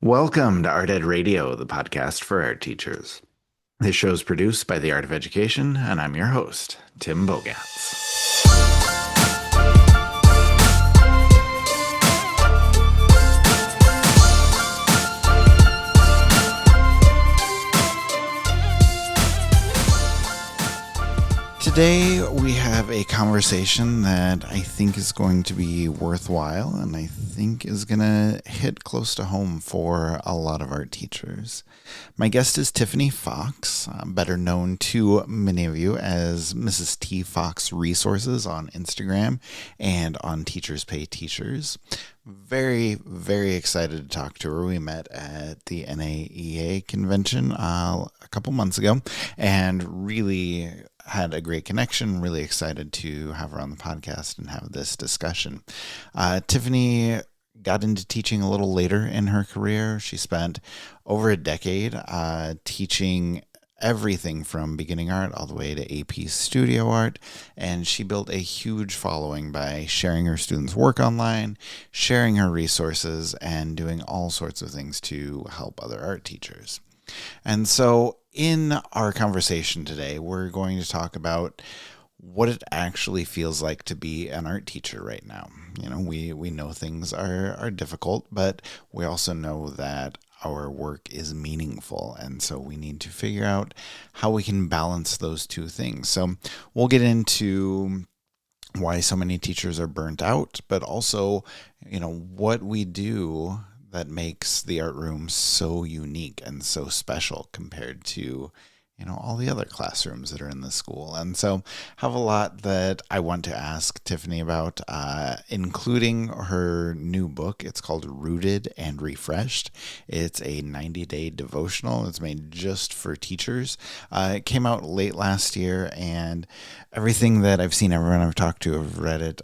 Welcome to Art Ed Radio, the podcast for art teachers. This show is produced by the Art of Education, and I'm your host, Tim Bogatz. Today, we have a conversation that I think is going to be worthwhile and I think is going to hit close to home for a lot of art teachers. My guest is Tiffany Fox, better known to many of you as Mrs. T. Fox Resources on Instagram and on Teachers Pay Teachers. Very, very excited to talk to her. We met at the NAEA convention a couple months ago and really had a great connection. Really excited to have her on the podcast and have this discussion. Tiffany got into teaching a little later in her career. She spent over a decade teaching everything from beginning art all the way to AP studio art, and she built a huge following by sharing her students' work online, sharing her resources, and doing all sorts of things to help other art teachers. And so in our conversation today, we're going to talk about what it actually feels like to be an art teacher right now. You know, we know things are difficult, but we also know that our work is meaningful. And so we need to figure out how we can balance those two things. So we'll get into why so many teachers are burnt out, but also, you know, what we do that makes the art room so unique and so special compared to, you know, all the other classrooms that are in the school. And so have a lot that I want to ask Tiffany about, including her new book. It's called Rooted and Refreshed. It's a 90-day devotional. It's made just for teachers. It came out late last year, and everything that I've seen, everyone I've talked to have read it.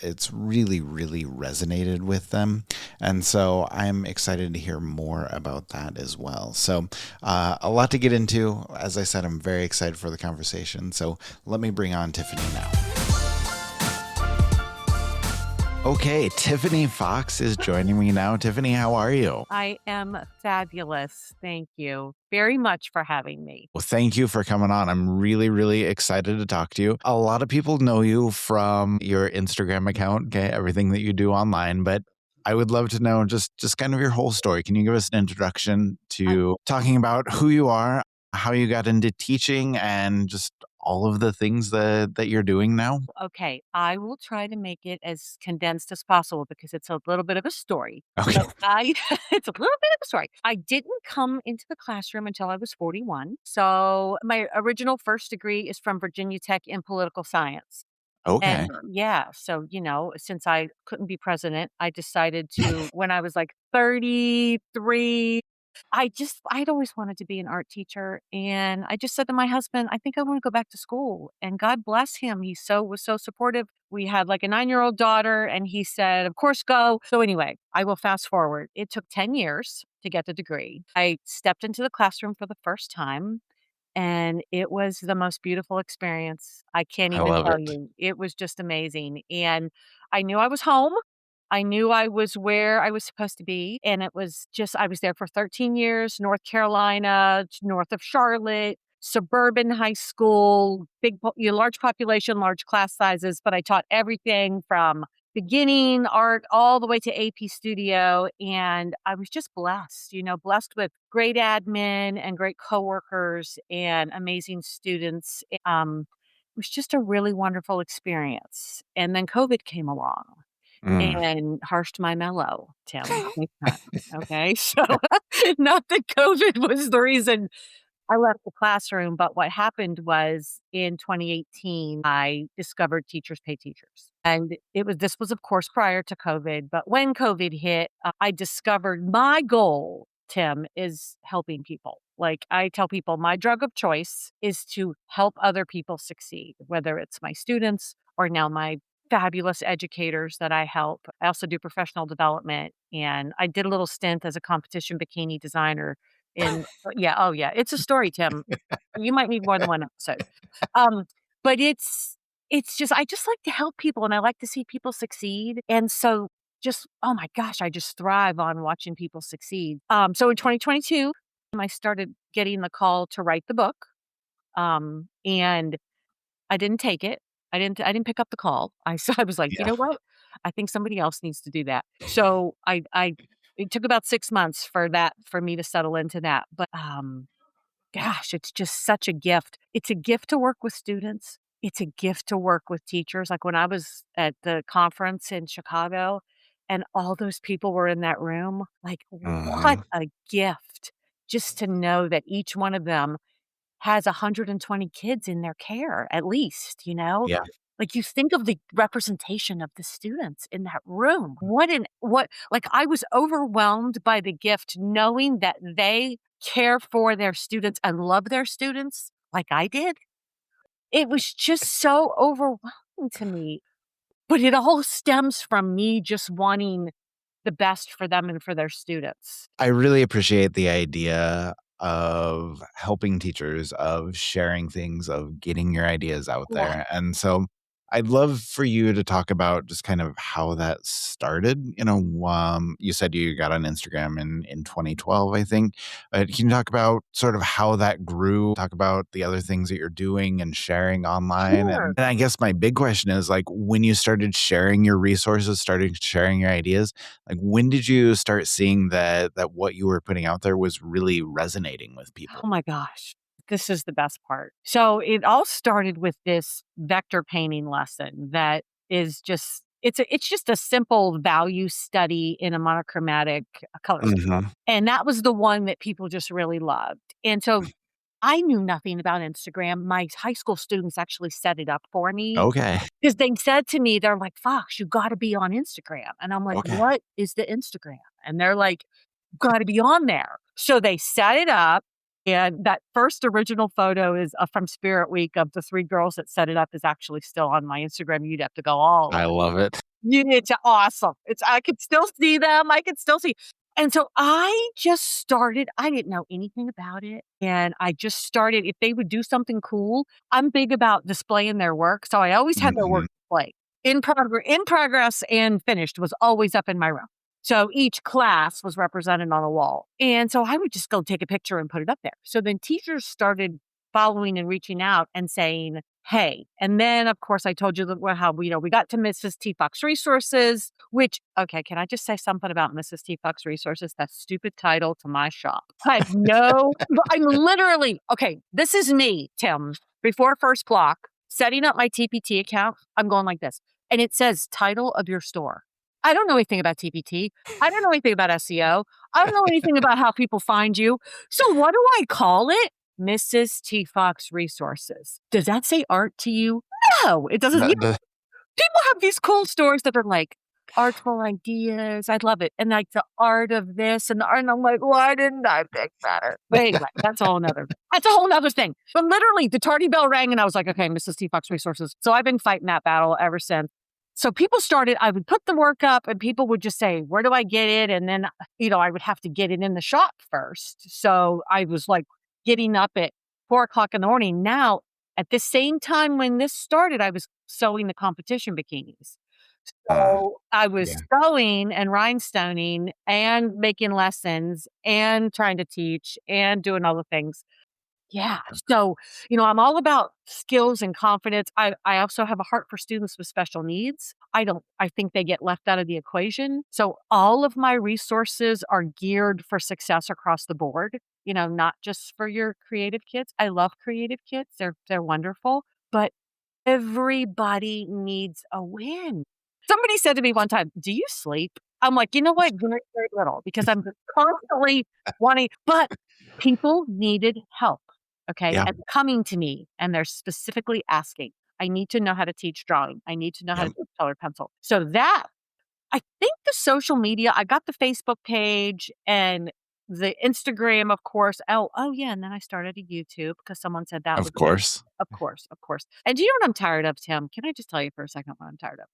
It's really, really resonated with them. And so I'm excited to hear more about that as well. So a lot to get into. As I said, I'm very excited for the conversation. So let me bring on Tiffany now. Okay, Tiffany Fox is joining me now. Tiffany, how are you? I am fabulous. Thank you very much for having me. Well, thank you for coming on. I'm really, really excited to talk to you. A lot of people know you from your Instagram account, okay, everything that you do online, but I would love to know just kind of your whole story. Can you give us an introduction to talking about who you are, how you got into teaching, and just all of the things that you're doing now? Okay, I will try to make it as condensed as possible because it's a little bit of a story. Okay. But I it's a little bit of a story. I didn't come into the classroom until I was 41. So my original first degree is from Virginia Tech in political science. Okay. And yeah, so since I couldn't be president, I decided to when I was like 33 I'd always wanted to be an art teacher, and I just said to my husband, "I think I wanna go back to school," and God bless him, he was so supportive. We had, like, a 9-year-old daughter, and he said, "Of course, go." So anyway, I will fast forward. It took 10 years to get the degree. I stepped into the classroom for the first time, and it was the most beautiful experience. I can't I even love tell it. you. It was just amazing, and I knew I was home. I knew I was where I was supposed to be, and it was just I was there for 13 years, North Carolina, north of Charlotte, suburban high school, large population, large class sizes, but I taught everything from beginning art all the way to AP studio, and I was just blessed, blessed with great admin and great coworkers and amazing students. It was just a really wonderful experience, and then COVID came along Mm. and harshed my mellow, Tim, big time, okay? So, not that COVID was the reason I left the classroom, but what happened was in 2018, I discovered Teachers Pay Teachers. And this was, of course, prior to COVID, but when COVID hit, I discovered my goal, Tim, is helping people. Like I tell people, my drug of choice is to help other people succeed, whether it's my students or now my fabulous educators that I help. I also do professional development, and I did a little stint as a competition bikini designer yeah, oh yeah, it's a story, Tim. You might need more than one episode. Um, but it's just I just like to help people and I like to see people succeed. And so just, oh my gosh, I just thrive on watching people succeed. So in 2022, I started getting the call to write the book. And I didn't take it. I didn't pick up the call. So I was like, "You Yeah. know what? I think somebody else needs to do that." So I it took about 6 months for me to settle into that. But, gosh, it's just such a gift. It's a gift to work with students. It's a gift to work with teachers. Like, when I was at the conference in Chicago and all those people were in that room, like, what Hmm. a gift just to know that each one of them has 120 kids in their care at least, you know? Yeah. Like, you think of the representation of the students in that room. What like, I was overwhelmed by the gift knowing that they care for their students and love their students like I did. It was just so overwhelming to me, but it all stems from me just wanting the best for them and for their students. I really appreciate the idea of helping teachers, of sharing things, of getting your ideas out Yeah, there. And so I'd love for you to talk about just kind of how that started. You said you got on Instagram in 2012, I think. Can you talk about sort of how that grew? Talk about the other things that you're doing and sharing online. sure. And I guess my big question is like when you started sharing your resources, started sharing your ideas, like, when did you start seeing that what you were putting out there was really resonating with people? Oh my gosh. This is the best part. So it all started with this vector painting lesson that is just it's just a simple value study in a monochromatic color scheme. Mhm. And that was the one that people just really loved. And so I knew nothing about Instagram. My high school students actually set it up for me Okay. because they said to me, they're like, Fox, you got to be on Instagram. And I'm like, Okay. what is the Instagram? And they're like, gotta be on there. So they set it up, and that first original photo is, from Spirit Week of the 3 girls that set it up is actually still on my Instagram. You'd have to go all I love it. it's awesome. I could still see them, I could still see and so I just started I didn't know anything about it, and I just started if they would do something cool, I'm big about displaying their work, so I always had their work Mhm. displayed. In progress and finished was always up in my room. So each class was represented on a wall, and so I would just go take a picture and put it up there. So then teachers started following and reaching out and saying, "Hey," and then, of course, I told you that how we got to Mrs. T. Fox Resources, which okay, can I just say something about Mrs. T. Fox Resources? That stupid title to my shop. I have no but I'm literally okay, this is me, Tim, before first block, setting up my TPT account, I'm going like this, and it says, "Title of your store." I don't know anything about TPT. I don't know anything about SEO. I don't know anything about how people find you. So what do I call it? Mrs. T. Fox Resources. Does that say art to you? No, it doesn't. The the People have these cool stores that are like artful ideas. I love it. And like the art of this and the art. And I'm like, why didn't I pick that? But anyway, that's a whole nother thing. But literally the tardy bell rang and I was like, okay, Mrs. T. Fox Resources. So I've been fighting that battle ever since. So people started, I would put the work up and people would just say, where do I get it? And then, I would have to get it in the shop first. So I was like getting up at 4 o'clock in the morning. Now, at the same time when this started, I was sewing the competition bikinis. Mm, So I was yeah. sewing and rhinestoning and making lessons and trying to teach and doing all the things. Yeah. So, I'm all about skills and confidence. I also have a heart for students with special needs. I think they get left out of the equation. So all of my resources are geared for success across the board, not just for your creative kids. I love creative kids. They're wonderful, but everybody needs a win. Somebody said to me one time, "Do you sleep?" I'm like, "You know what? Very, very little because I'm just constantly wanting" but people needed help, okay? Yeah. And coming to me, and they're specifically asking, "I need to know how to teach drawing. I need to know how to Yep. teach colored pencil." So that I think the social media I got the Facebook page, and the Instagram, of course. Oh, yeah, and then I started a YouTube because someone said that Of was a good. course. Of course, of course. And do you know what I'm tired of, Tim? Can I just tell you for a second what I'm tired of?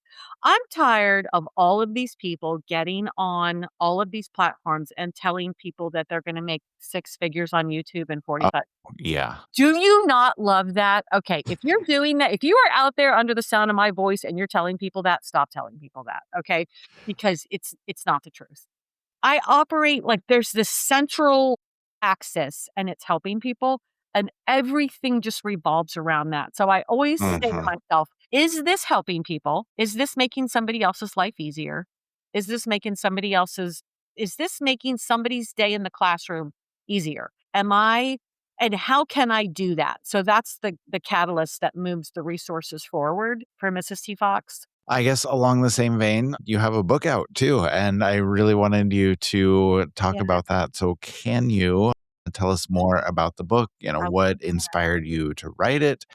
I'm tired of all of these people getting on all of these platforms and telling people that they're gonna make 6 figures on YouTube in Oh, 45. yeah. Do you not love that? Okay, if you're doing that, if you are out there under the sound of my voice and you're telling people that, stop telling people that, okay? Because it's not the truth. I operate like there's this central axis and it's helping people, and everything just revolves around that. So I always say to Mhm. myself, is this helping people? Is this making somebody else's life easier? Is this making somebody else's is this making somebody's day in the classroom easier? Am I and how can I do that? So that's the catalyst that moves the resources forward for Mrs. T. Fox. I guess along the same vein, you have a book out too, and I really wanted you to talk Yeah, about that. So can you tell us more about the book? I What inspired you to write it?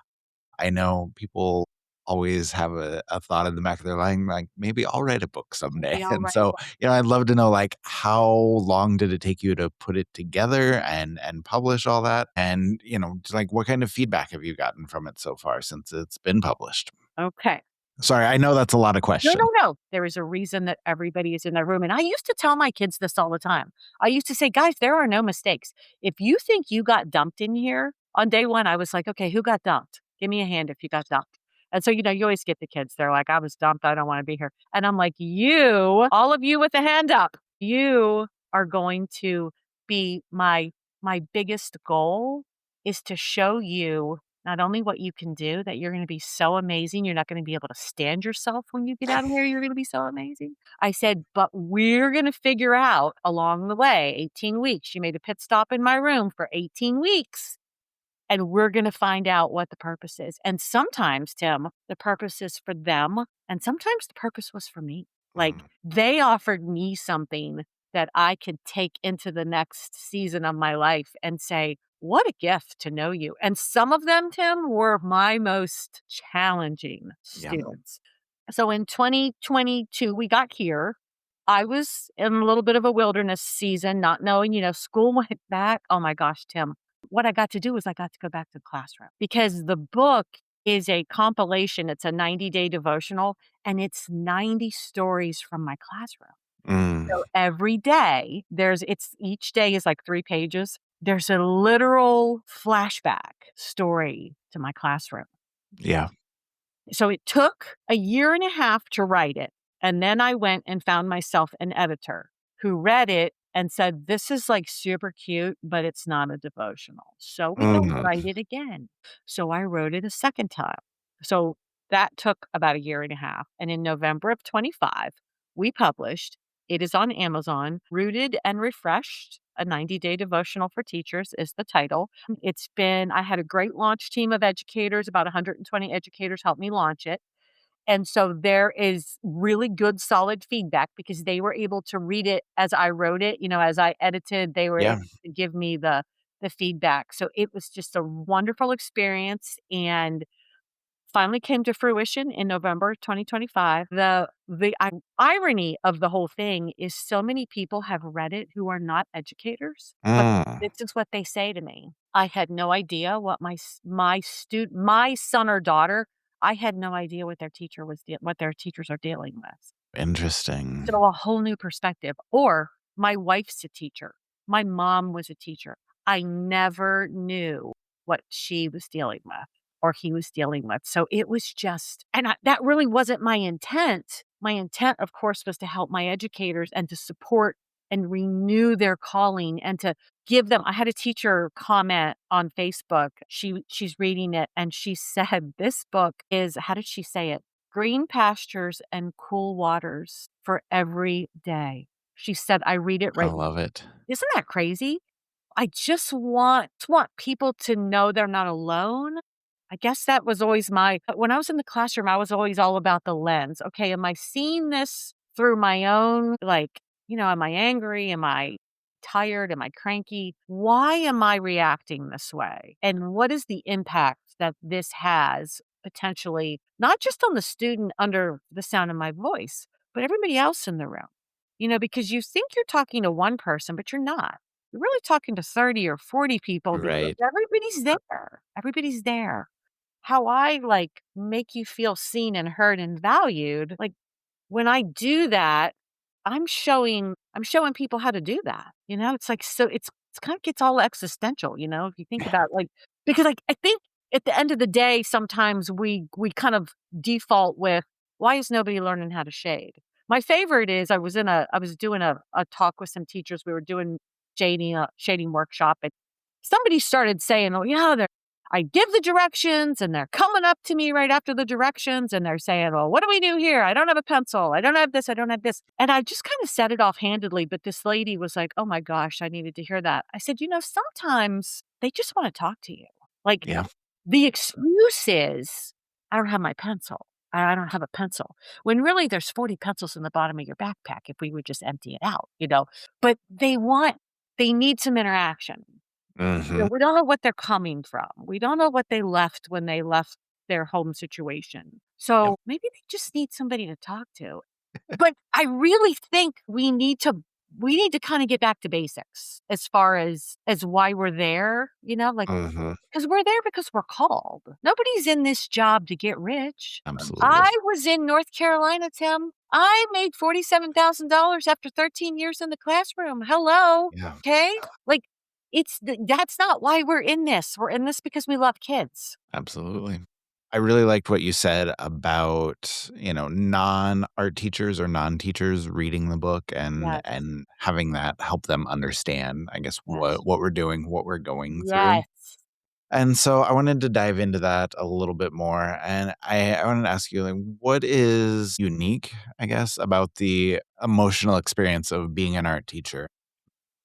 I know people always have a thought in the back of their mind, like, maybe I'll write a book someday. maybe I'll And write a so, book. I'd love to know, like, how long did it take you to put it together and publish all that? And, like, what kind of feedback have you gotten from it so far since it's been published? Okay. Sorry, I know that's a lot of No, questions. no, no. There is a reason that everybody is in their room. And I used to tell my kids this all the time. I used to say, guys, there are no mistakes. If you think you got dumped in here on day one, I was like, okay, who got dumped? Give me a hand if you got dumped. And so, you always get the kids. They're like, I was dumped. I don't want to be here. And I'm like, all of you with a hand up, you are going to be my biggest goal is to show you not only what you can do, that you're gonna be so amazing, you're not gonna be able to stand yourself when you get out of here, you're gonna be so amazing. I said, "But we're gonna figure out along the way, 18 weeks." She made a pit stop in my room for 18 weeks, and we're gonna find out what the purpose is. And sometimes, Tim, the purpose is for them, and sometimes the purpose was for me. Like, Mm, they offered me something that I could take into the next season of my life and say, "What a gift to know you." And some of them, Tim, were my most challenging yeah. students. So in 2022, we got here. I was in a little bit of a wilderness season, not knowing, school went back. Oh my gosh, Tim. What I got to do was I got to go back to the classroom because the book is a compilation. It's a 90-day devotional and it's 90 stories from my classroom. Mm, So every day each day is like 3 pages. There's a literal flashback story to my classroom. yeah. So it took a year and a half to write it. And then I went and found myself an editor who read it and said, "This is like super cute, but it's not a devotional. So we're going to Mhm. write it again." So I wrote it a second time. So that took about a year and a half. And in November of 25, we published. It is on Amazon. Rooted and Refreshed, a 90-day devotional for teachers is the title. I had a great launch team of educators, about 120 educators helped me launch it. And so there is really good solid feedback because they were able to read it as I wrote it, as I edited, they were Yeah. able to give me the feedback. So it was just a wonderful experience and finally came to fruition in November 2025. The irony of the whole thing is so many people have read it who are not educators, but Mm, this is what they say to me. I had no idea what my son or daughter, I had no idea what their teachers are dealing with. interesting. So a whole new perspective. Or my wife's a teacher. My mom was a teacher. I never knew what she was dealing with or he was dealing with. So it was just, that really wasn't my intent. My intent, of course, was to help my educators and to support and renew their calling and to give them. I had a teacher comment on Facebook. She's reading it and she said, "This book is," how did she say it? "Green pastures and cool waters for every day." She said, "I read it I right." love it. Isn't that crazy? I just want people to know they're not alone. I guess that was always when I was in the classroom, I was always all about the lens. Okay, am I seeing this through my own, like, am I angry? Am I tired? Am I cranky? Why am I reacting this way? And what is the impact that this has potentially, not just on the student under the sound of my voice, but everybody else in the room? Because you think you're talking to one person, but you're not. you're really talking to 30 or 40 people because Right. everybody's there. Everybody's there. How I like make you feel seen and heard and valued, like when I do that, I'm showing people how to do that, It's like so it's kind of gets all existential, if you think about like because I think at the end of the day, sometimes we kind of default with why is nobody learning how to shade? My favorite is I was doing a talk with some teachers. We were doing shading workshop and somebody started saying, "Oh, I give the directions and they're coming up to me right after the directions and they're saying, well, what do we do here? I don't have a pencil. I don't have this. I don't have this." And I just kind of said it offhandedly, but this lady was like, oh my gosh, I needed to hear that. I said, sometimes they just want to talk to you. Like Yeah. the excuse is, I don't have my pencil. I don't have a pencil. When really there's 40 pencils in the bottom of your backpack if we would just empty it out. But they need some interaction. Hmm. We don't know what they're coming from. We don't know what they left when they left their home situation. Yep. So maybe they just need somebody to talk to. But I really think we need to kind of get back to basics as far as why we're there, like Hmm. because we're there because we're called. Nobody's in this job to get rich. Absolutely. I was in North Carolina, Tim. I made $47,000 after 13 years in the classroom. Hello. Yeah. Okay? Like that's not why we're in this. We're in this because we love kids. Absolutely. I really liked what you said about, non-art teachers or non-teachers reading the book and Yes. and having that help them understand, I guess, Yes. what we're doing, what we're going through. Yes. And so I wanted to dive into that a little bit more. And I wanted to ask you, like, what is unique, I guess, about the emotional experience of being an art teacher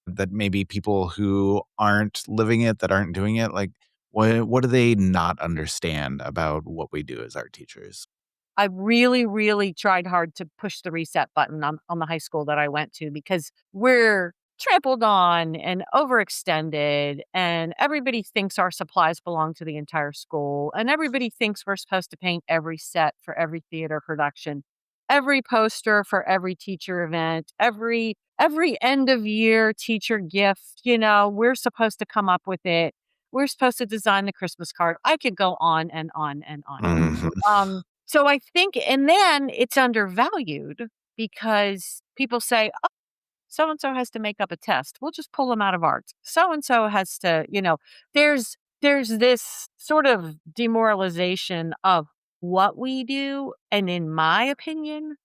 that maybe people who aren't living it, that aren't doing it, like, what do they not understand about what we do as art teachers? I really, really tried hard to push the reset button on the high school that I went to because we're trampled on and overextended, and everybody thinks our supplies belong to the entire school, and everybody thinks we're supposed to paint every set for every theater production, every poster for every teacher event, every end of year teacher gift. We're supposed to come up with it. We're supposed to design the Christmas card. I could go on and on and on. Mhm. So I think and then it's undervalued because people say, "Oh, so and so has to make up a test. We'll just pull them out of art. So and so has to," there's this sort of demoralization of what we do. And in my opinion,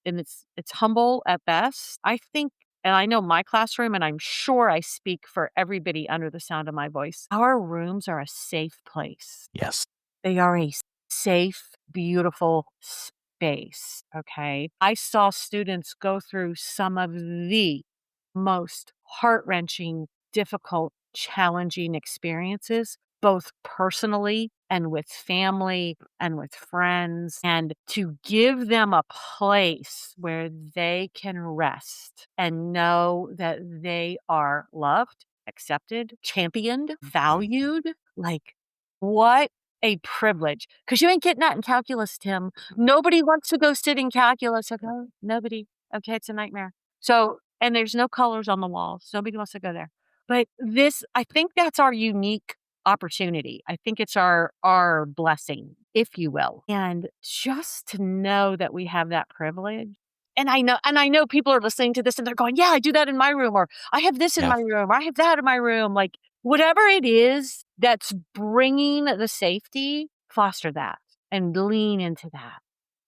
and it's humble at best, I think, and I know my classroom, and I'm sure I speak for everybody under the sound of my voice. Our rooms are a safe place. Yes. They are a safe, beautiful space, okay? I saw students go through some of the most heart-wrenching, difficult, challenging experiences, both personally and with family and with friends, and to give them a place where they can rest and know that they are loved, accepted, championed, Mm. valued. Like, what a privilege. Because you ain't getting that in calculus, Tim. Nobody wants to go sit in calculus. Okay? Nobody. Okay, it's a nightmare. So, and there's no colors on the walls. Nobody wants to go there. But I think that's our unique opportunity. I think it's our blessing, if you will. And just to know that we have that privilege. And I know people are listening to this and they're going, "Yeah, I do that in my room," or "I have this in Yeah. my room," or "I have that in my room." Like whatever it is that's bringing the safety, foster that and lean into that.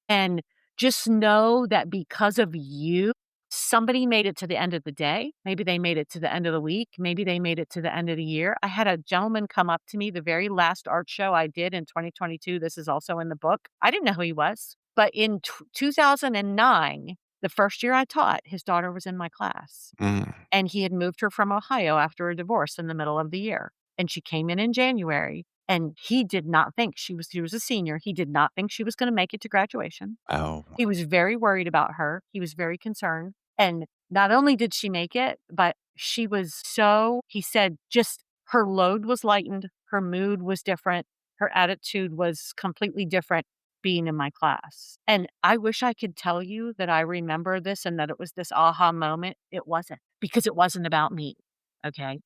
And just know that because of you, somebody made it to the end of the day. Maybe they made it to the end of the week. Maybe they made it to the end of the year. I had a gentleman come up to me the very last art show I did in 2022. This is also in the book. I didn't know who he was, but in 2009, the first year I taught, his daughter was in my class. Mm. And he had moved her from Ohio after a divorce in the middle of the year. And she came in January, and he did not think she was a senior. He did not think she was gonna make it to graduation. Oh, He wow. was very worried about her. He was very concerned. And not only did she make it, but she was so he said just her load was lightened, her mood was different, her attitude was completely different being in my class. And I wish I could tell you that I remember this and that it was this aha moment. It wasn't because it wasn't about me. Okay.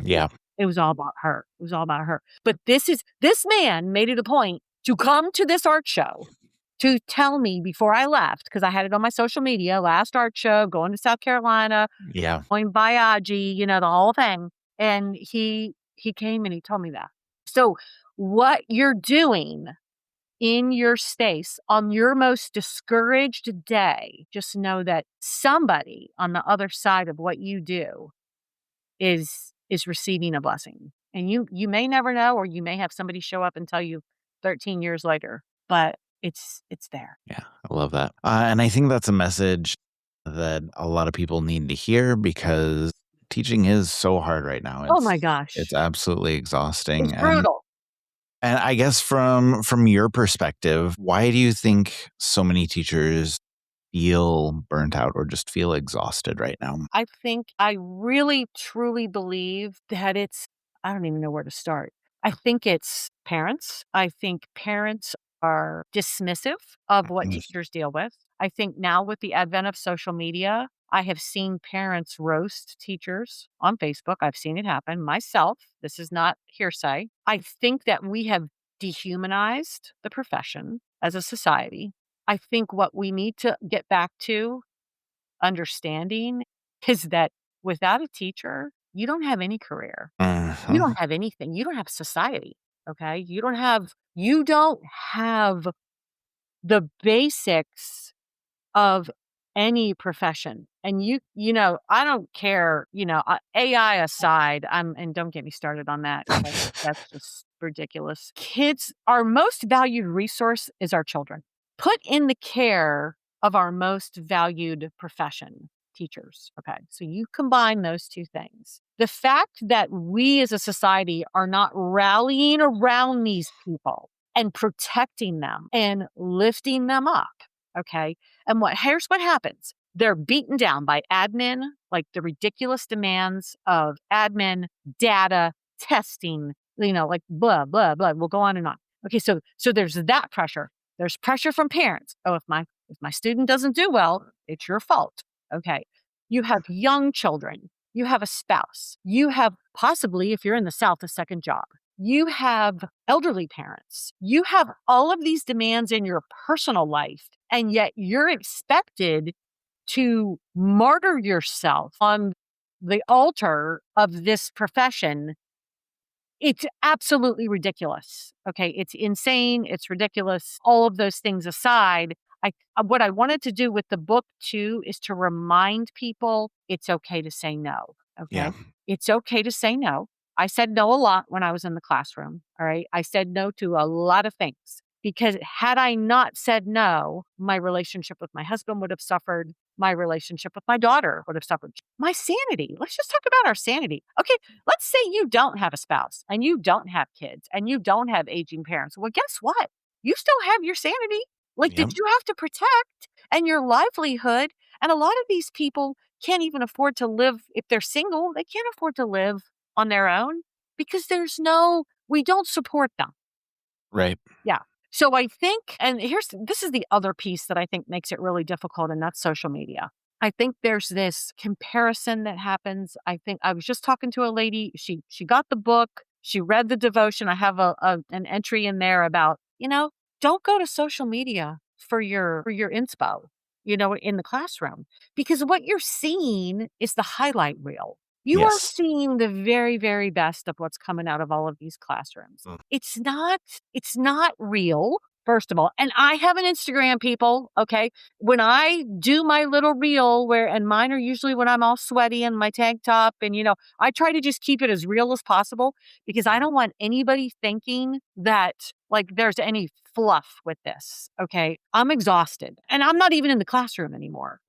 Yeah. It was all about her. It was all about her. But this man made it a point to come to this art show to tell me before I left, because I had it on my social media, last art show, going to South Carolina, Yeah. going Biagi, the whole thing. And he came and he told me that. So what you're doing in your space on your most discouraged day, just know that somebody on the other side of what you do is receiving a blessing. And you may never know, or you may have somebody show up and tell you 13 years later, but it's there. Yeah. I love that. And I think that's a message that a lot of people need to hear because teaching is so hard right now. Oh my It's gosh. absolutely It's exhausting. brutal. And I guess from your perspective, why do you think so many teachers feel burnt out or just feel exhausted right now? I really truly believe that I don't even know where to start. I think it's parents. I think parents are dismissive of what Mm. teachers deal with. I think now with the advent of social media, I have seen parents roast teachers on Facebook. I've seen it happen myself. This is not hearsay. I think that we have dehumanized the profession as a society. I think what we need to get back to understanding is that without a teacher, you don't have any career. You Mhm. don't have anything. You don't have society. Okay. You don't have the basics of any profession. And I don't care, AI aside, and don't get me started on that. That's just ridiculous. Our most valued resource is our children. Put in the care of our most valued profession, teachers. Okay. So you combine those two things. The fact that we as a society are not rallying around these people and protecting them and lifting them up. Okay. And here's what happens. They're beaten down by admin, like the ridiculous demands of admin, data, testing, like blah, blah, blah. We'll go on and on. Okay, so there's that pressure. There's pressure from parents. Oh, if my student doesn't do well, it's your fault. Okay. You have young children. You have a spouse. You have possibly, if you're in the South, a second job. You have elderly parents. You have all of these demands in your personal life, and yet you're expected to martyr yourself on the altar of this profession. It's absolutely ridiculous. Okay. It's insane. It's ridiculous. All of those things aside, what I wanted to do with the book too is to remind people it's okay to say no. Yeah. Okay. It's okay to say no. I said no a lot when I was in the classroom. All right. I said no to a lot of things because had I not said no, my relationship with my husband would have suffered. My relationship with my daughter would have suffered. My sanity. Let's just talk about our sanity. Okay. Let's say you don't have a spouse and you don't have kids and you don't have aging parents. Well, guess what? You still have your sanity. Like, Yep. did you have to protect and your livelihood? And a lot of these people can't even afford to live if they're single. They can't afford to live on their own because we don't support them. Right. Yeah. So I think, and this is the other piece that I think makes it really difficult, and that's social media. I think there's this comparison that happens. I think I was just talking to a lady. She got the book. She read the devotion. I have an entry in there about, don't go to social media for your inspo, in the classroom, because what you're seeing is the highlight reel. You are Yes. seeing the very, very best of what's coming out of all of these classrooms. Mm. It's not real, first of all. And I have an Instagram, people. Okay. When I do my little reel and mine are usually when I'm all sweaty in my tank top and, I try to just keep it as real as possible because I don't want anybody thinking that like there's any fluff with this. Okay. I'm exhausted and I'm not even in the classroom anymore.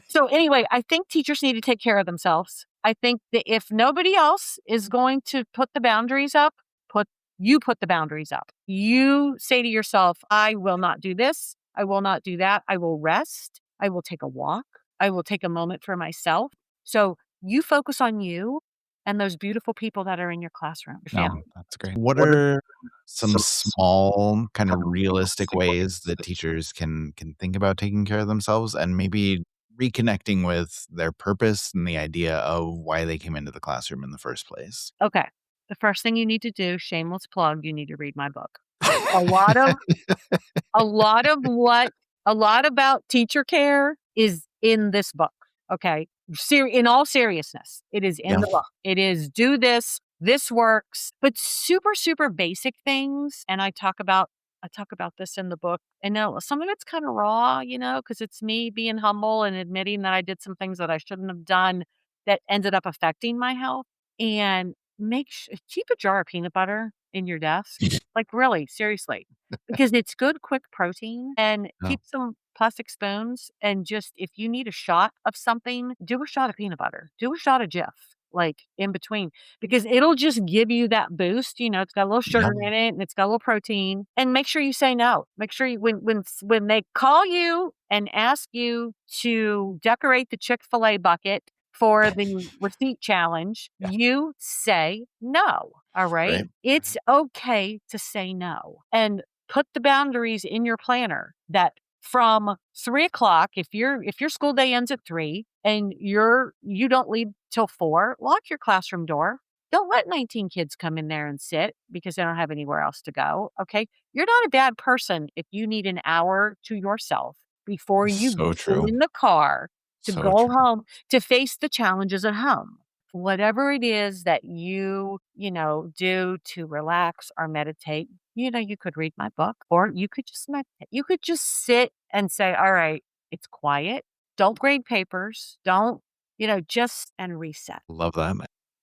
So anyway, I think teachers need to take care of themselves. I think that if nobody else is going to put the boundaries up, put the boundaries up. You say to yourself, I will not do this. I will not do that. I will rest. I will take a walk. I will take a moment for myself. So you focus on you and those beautiful people that are in your classroom, your No, family. that's great. What are some small kind of realistic ways that teachers can think about taking care of themselves and maybe reconnecting with their purpose and the idea of why they came into the classroom in the first place. Okay. The first thing you need to do, shameless plug, you need to read my book. A lot of a lot of what a lot about teacher care is in this book, okay? In all seriousness, it is in Yeah, the book. It is do this, this works, but super, super basic things, and I talk about this in the book. And now some of it's kind of raw, because it's me being humble and admitting that I did some things that I shouldn't have done that ended up affecting my health. And keep a jar of peanut butter in your desk. Like really, seriously, because it's good, quick protein, and no, keep some plastic spoons. And just if you need a shot of something, do a shot of peanut butter, do a shot of Jif, like in between, because it'll just give you that boost. It's got a little yeah, sugar in it and it's got a little protein. And make sure you say no. Make sure you, when they call you and ask you to decorate the Chick-fil-A bucket for the receipt challenge, yeah, you say no. All right. right, It's okay to say no, and put the boundaries in your planner that from 3 o'clock, if your school day ends at 3 and you don't leave till 4, lock your classroom door. Don't let 19 kids come in there and sit because they don't have anywhere else to go. Okay. You're not a bad person if you need an hour to yourself before you so go true, in the car to so go true. home to face the challenges at home. Whatever it is that do to relax or meditate, you could read my book or you could just meditate. You could just sit and say, all right, it's quiet. Don't grade papers. Don't, just and reset. Love that.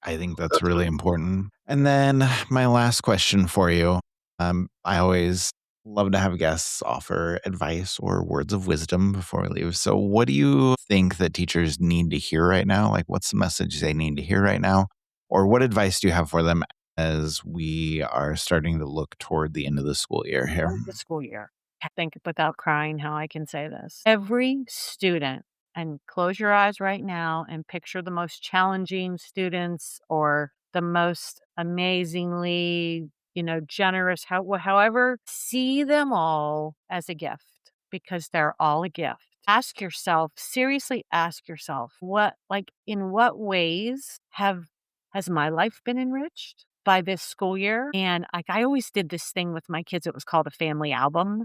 I think that's really important. And then my last question for you. I always love to have guests offer advice or words of wisdom before we leave. So what do you think that teachers need to hear right now? Like what's the message they need to hear right now? Or what advice do you have for them as we are starting to look toward the end of the school year here? The school year. I think without crying how I can say this. Every student, and close your eyes right now and picture the most challenging students or the most amazingly, generous, however, see them all as a gift because they're all a gift. Seriously ask yourself, in what ways has my life been enriched by this school year? And like I always did this thing with my kids. It was called a family album.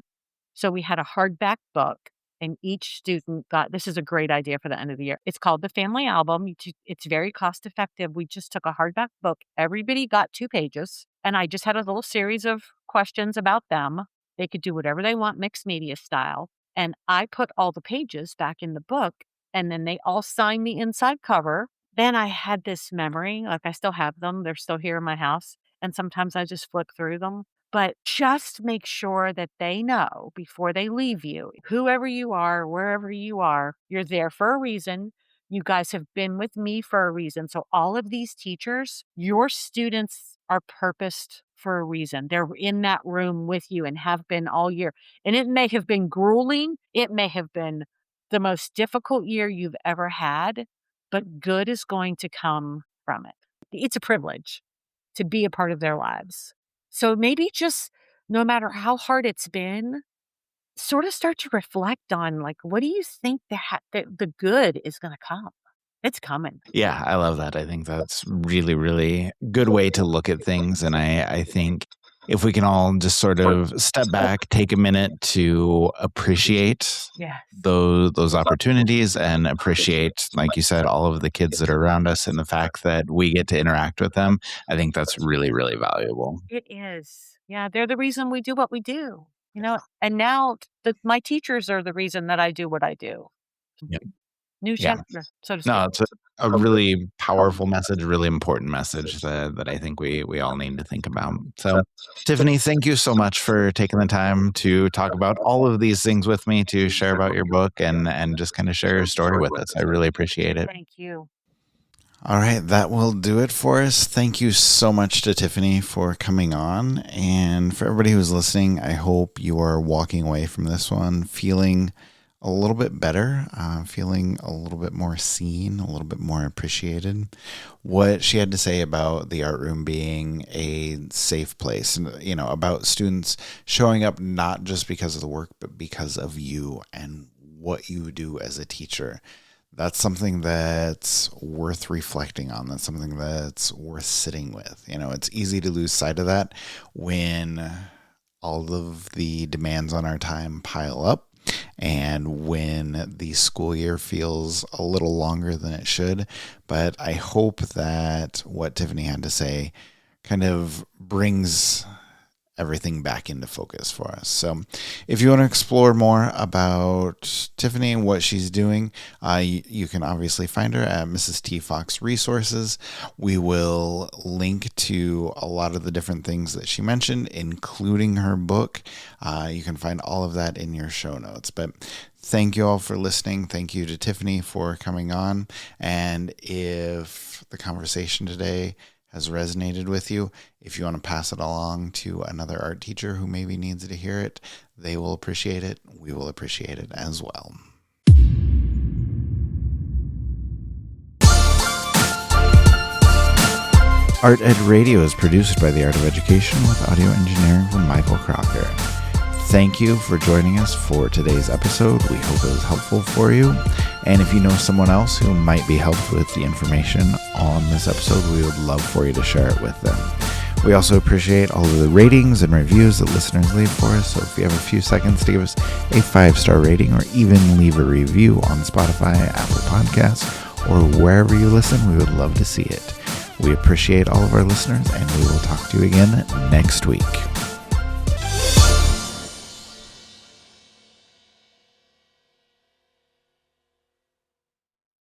So we had a hardback book and each student got, this is a great idea for the end of the year. It's called the family album. It's very cost effective. We just took a hardback book. Everybody got 2 pages and I just had a little series of questions about them. They could do whatever they want, mixed media style. And I put all the pages back in the book and then they all signed the inside cover. Then I had this memory, like I still have them. They're still here in my house. And sometimes I just flick through them. But just make sure that they know before they leave you, whoever you are, wherever you are, you're there for a reason. You guys have been with me for a reason. So all of these teachers, your students are purposed for a reason. They're in that room with you and have been all year. And it may have been grueling. It may have been the most difficult year you've ever had, but good is going to come from it. It's a privilege to be a part of their lives. So maybe just no matter how hard it's been, sort of start to reflect on like, what do you think the good is going to come? It's coming. Yeah, I love that. I think that's really, really good way to look at things. And I think if we can all just sort of step back, take a minute to appreciate Yes. those opportunities and appreciate, like you said, all of the kids that are around us and the fact that we get to interact with them, I think that's really, really valuable. It is. Yeah, they're the reason we do what we do. And now my teachers are the reason that I do what I do. Yeah. New Yeah. chapter, so to speak. No, it's a really powerful message, a really important message that I think we all need to think about. So, Tiffany, thank you so much for taking the time to talk about all of these things with me, to share about your book and just kind of share your story with us. I really appreciate it. Thank you. All right, that will do it for us. Thank you so much to Tiffany for coming on. And for everybody who's listening, I hope you are walking away from this one feeling a little bit better, feeling a little bit more seen, a little bit more appreciated. What she had to say about the art room being a safe place, and about students showing up not just because of the work, but because of you and what you do as a teacher. That's something that's worth reflecting on. That's something that's worth sitting with. It's easy to lose sight of that when all of the demands on our time pile up and when the school year feels a little longer than it should. But I hope that what Tiffany had to say kind of brings everything back into focus for us. So if you want to explore more about Tiffany and what she's doing, you can obviously find her at Mrs. T. Fox Resources. We will link to a lot of the different things that she mentioned, including her book. You can find all of that in your show notes. But thank you all for listening. Thank you to Tiffany for coming on. And if the conversation today has resonated with you, if you want to pass it along to another art teacher who maybe needs to hear it, they will appreciate it. We will appreciate it as well. Art Ed Radio is produced by the Art of Education with audio engineering from Michael Crocker. Thank you for joining us for today's episode. We hope it was helpful for you. And if you know someone else who might be helped with the information on this episode, we would love for you to share it with them. We also appreciate all of the ratings and reviews that listeners leave for us. So if you have a few seconds to give us a 5-star rating or even leave a review on Spotify, Apple Podcasts, or wherever you listen, we would love to see it. We appreciate all of our listeners, and we will talk to you again next week.